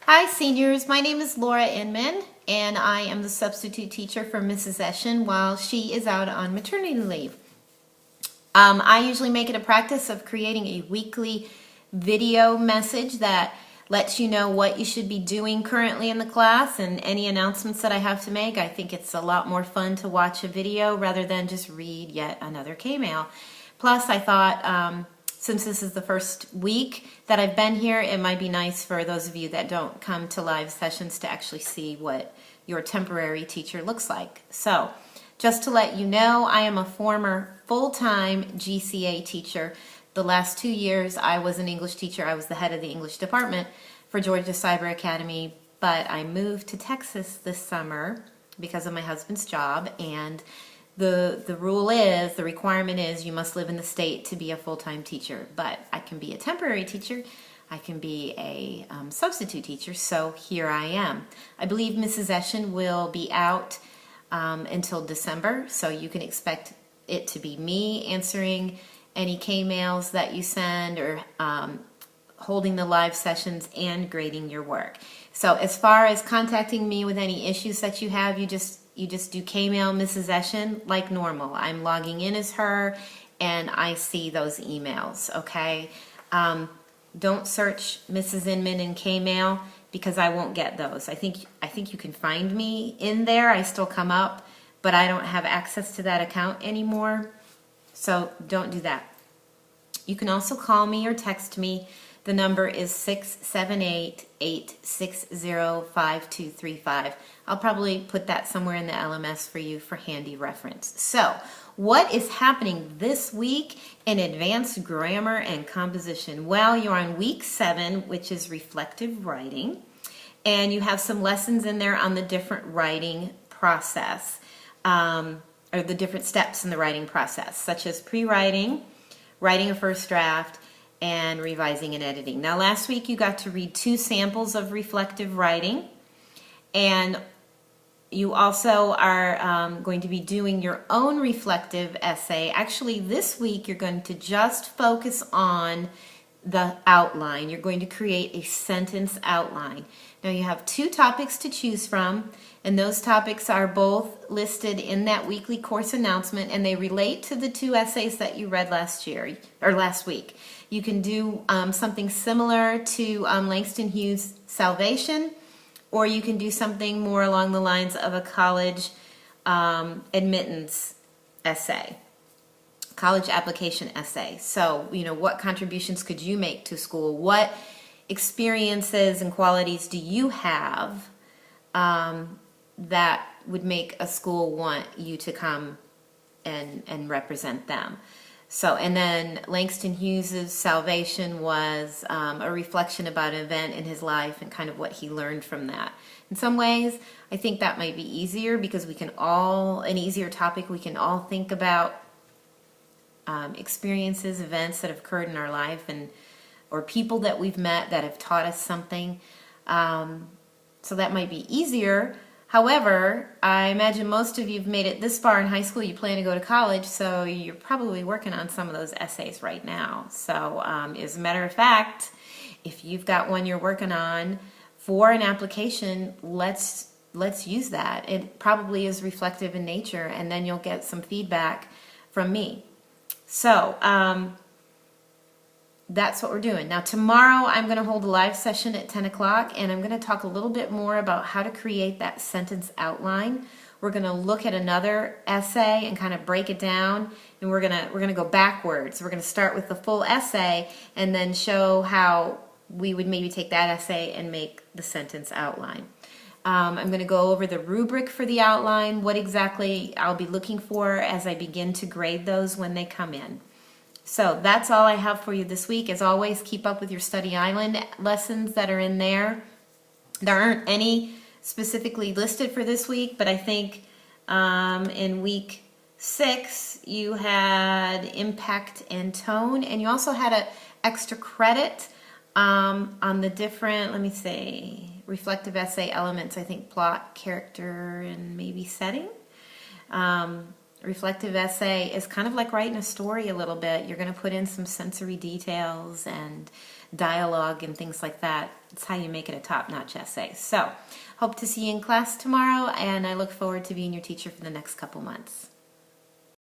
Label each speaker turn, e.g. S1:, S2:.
S1: Hi seniors, my name is Laura Inman and I am the substitute teacher for Mrs. Eshin while she is out on maternity leave. I usually make it a practice of creating a weekly video message that lets you know what you should be doing currently in the class and any announcements that I have to make. I think it's a lot more fun to watch a video rather than just read yet another K-mail. Plus, I thought since this is the first week that I've been here, it might be nice for those of you that don't come to live sessions to actually see what your temporary teacher looks like. So, just to let you know, I am a former full-time GCA teacher. The last 2 years I was an English teacher. I was the head of the English department for Georgia Cyber Academy, but I moved to Texas this summer because of my husband's job, and the requirement is you must live in the state to be a full-time teacher. But I can be a temporary teacher, I can be a substitute teacher, so here I am. I believe Mrs. Eshin will be out until December, so you can expect it to be me answering any K-mails that you send or holding the live sessions and grading your work. So as far as contacting me with any issues that you have, you just do K-mail Mrs. Eshin like normal. I'm logging in as her and I see those emails, okay? Don't search Mrs. Inman in K-mail because I won't get those. I think you can find me in there. I still come up, but I don't have access to that account anymore. So don't do that. You can also call me or text me. The number is 678-860-5235. I'll probably put that somewhere in the LMS for you for handy reference. So, what is happening this week in advanced grammar and composition? Well, you're on week 7, which is reflective writing, and you have some lessons in there on the different writing process, or the different steps in the writing process, such as pre-writing, writing a first draft, and revising and editing. Now, last week you got to read 2 samples of reflective writing, and you also are going to be doing your own reflective essay. Actually, this week you're going to just focus on the outline. You're going to create a sentence outline. Now, you have 2 topics to choose from, and those topics are both listed in that weekly course announcement, and they relate to the 2 essays that you read last week. You can do something similar to Langston Hughes' Salvation, or you can do something more along the lines of a college admittance essay, college application essay. So, what contributions could you make to school? What experiences and qualities do you have that would make a school want you to come and represent them? So, and then Langston Hughes' Salvation was a reflection about an event in his life and kind of what he learned from that. In some ways, I think that might be easier because an easier topic, we can all think about experiences, events that have occurred in our life, or people that we've met that have taught us something. So that might be easier. However, I imagine most of you have made it this far in high school. You plan to go to college, so you're probably working on some of those essays right now. So as a matter of fact, if you've got one you're working on for an application, let's use that. It probably is reflective in nature, and then you'll get some feedback from me. So that's what we're doing. Now, tomorrow I'm going to hold a live session at 10 o'clock, and I'm going to talk a little bit more about how to create that sentence outline. We're going to look at another essay and kind of break it down, and we're going to go backwards. We're going to start with the full essay and then show how we would maybe take that essay and make the sentence outline. I'm going to go over the rubric for the outline, what exactly I'll be looking for as I begin to grade those when they come in. So that's all I have for you this week. As always, keep up with your Study Island lessons that are in there. There aren't any specifically listed for this week, but I think in week 6 you had impact and tone, and you also had an extra credit on the different, let me see, reflective essay elements. I think plot, character, and maybe setting. Reflective essay is kind of like writing a story a little bit. You're going to put in some sensory details and dialogue and things like that. It's how you make it a top-notch essay. So, hope to see you in class tomorrow, and I look forward to being your teacher for the next couple months.